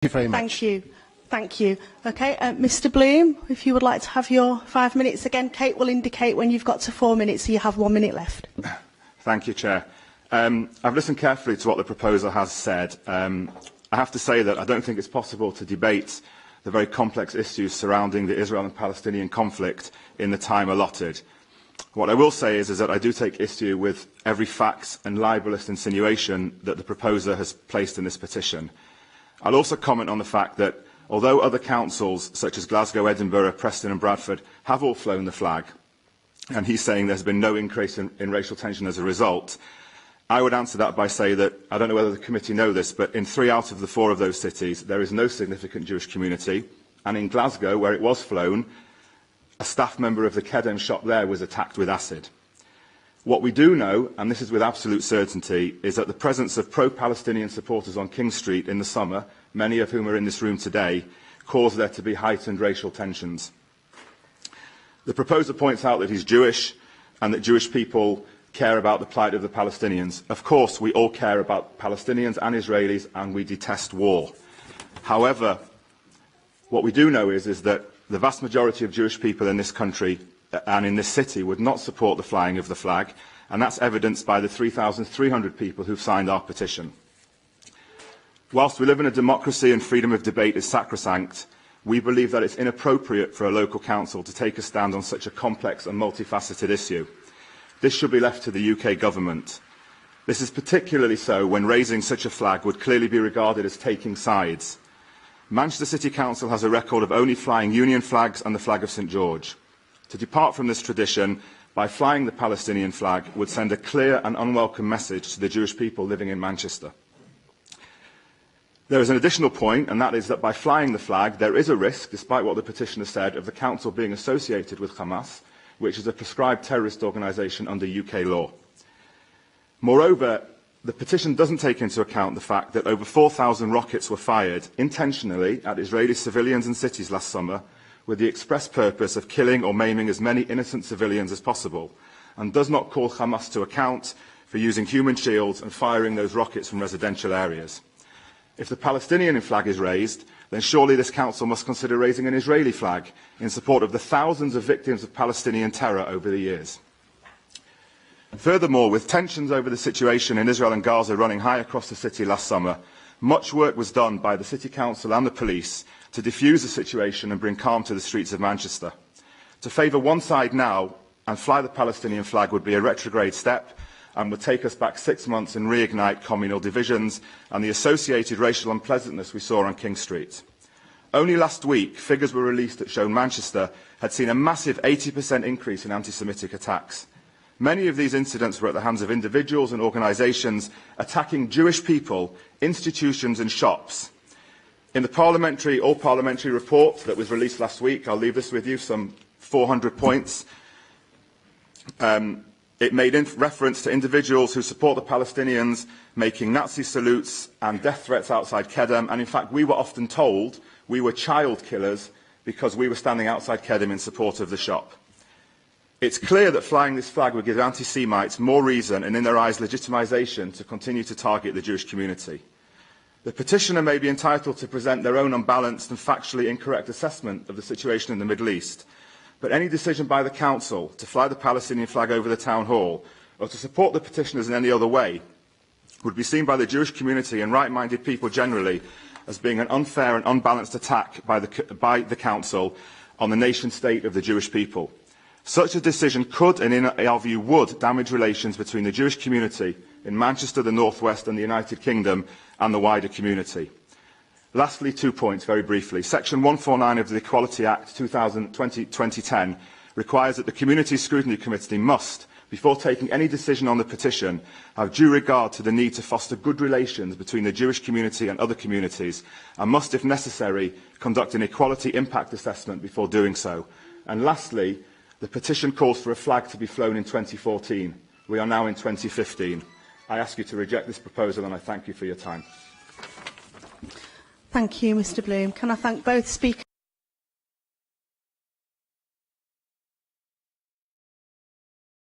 Thank you very much. Thank you. Thank you. Okay, Mr. Bloom, if you would like to have your 5 minutes again, Kate will indicate when you've got to 4 minutes, so you have 1 minute left. Thank you, Chair. I've listened carefully to what the proposer has said. I have to say that I don't think it's possible to debate the very complex issues surrounding the Israel and Palestinian conflict in the time allotted. What I will say is that I do take issue with every fact and libellous insinuation that the proposer has placed in this petition. I'll also comment on the fact that although other councils, such as Glasgow, Edinburgh, Preston and Bradford, have all flown the flag, and he's saying there's been no increase in racial tension as a result, I would answer that by saying that, I don't know whether the committee know this, but in 3 out of the 4 of those cities, there is no significant Jewish community. And in Glasgow, where it was flown, a staff member of the Kedem shop there was attacked with acid. What we do know, and this is with absolute certainty, is that the presence of pro-Palestinian supporters on King Street in the summer, many of whom are in this room today, caused there to be heightened racial tensions. The proposer points out that he's Jewish and that Jewish people care about the plight of the Palestinians. Of course, we all care about Palestinians and Israelis, and we detest war. However, what we do know is that the vast majority of Jewish people in this country and in this city would not support the flying of the flag, and that's evidenced by the 3,300 people who've signed our petition. Whilst we live in a democracy and freedom of debate is sacrosanct, we believe that it's inappropriate for a local council to take a stand on such a complex and multifaceted issue. This should be left to the UK government. This is particularly so when raising such a flag would clearly be regarded as taking sides. Manchester City Council has a record of only flying Union flags and the flag of St George. To depart from this tradition by flying the Palestinian flag would send a clear and unwelcome message to the Jewish people living in Manchester. There is an additional point, and that is that by flying the flag, there is a risk, despite what the petitioner said, of the council being associated with Hamas, which is a prescribed terrorist organisation under UK law. Moreover, the petition doesn't take into account the fact that over 4,000 rockets were fired intentionally at Israeli civilians and cities last summer, with the express purpose of killing or maiming as many innocent civilians as possible, and does not call Hamas to account for using human shields and firing those rockets from residential areas. If the Palestinian flag is raised, then surely this council must consider raising an Israeli flag in support of the thousands of victims of Palestinian terror over the years. Furthermore, with tensions over the situation in Israel and Gaza running high across the city last summer, much work was done by the City Council and the police to defuse the situation and bring calm to the streets of Manchester. To favour one side now and fly the Palestinian flag would be a retrograde step and would take us back 6 months and reignite communal divisions and the associated racial unpleasantness we saw on King Street. Only last week, figures were released that showed Manchester had seen a massive 80% increase in anti-Semitic attacks. Many of these incidents were at the hands of individuals and organisations attacking Jewish people, institutions and shops. In the all-parliamentary report that was released last week, I'll leave this with you, some 400 points, it made reference to individuals who support the Palestinians making Nazi salutes and death threats outside Kedem, and in fact we were often told we were child killers because we were standing outside Kedem in support of the shop. It's clear that flying this flag would give anti-Semites more reason and, in their eyes, legitimisation to continue to target the Jewish community. The petitioner may be entitled to present their own unbalanced and factually incorrect assessment of the situation in the Middle East, but any decision by the Council to fly the Palestinian flag over the Town Hall or to support the petitioners in any other way would be seen by the Jewish community and right-minded people generally as being an unfair and unbalanced attack by the Council on the nation-state of the Jewish people. Such a decision could, and in our view would, damage relations between the Jewish community in Manchester, the North West and the United Kingdom and the wider community. Lastly, 2 points very briefly. Section 149 of the Equality Act 2010 requires that the Community Scrutiny Committee must, before taking any decision on the petition, have due regard to the need to foster good relations between the Jewish community and other communities, and must, if necessary, conduct an equality impact assessment before doing so. And lastly, the petition calls for a flag to be flown in 2014. We are now in 2015. I ask you to reject this proposal and I thank you for your time. Thank you, Mr. Bloom. Can I thank both speakers?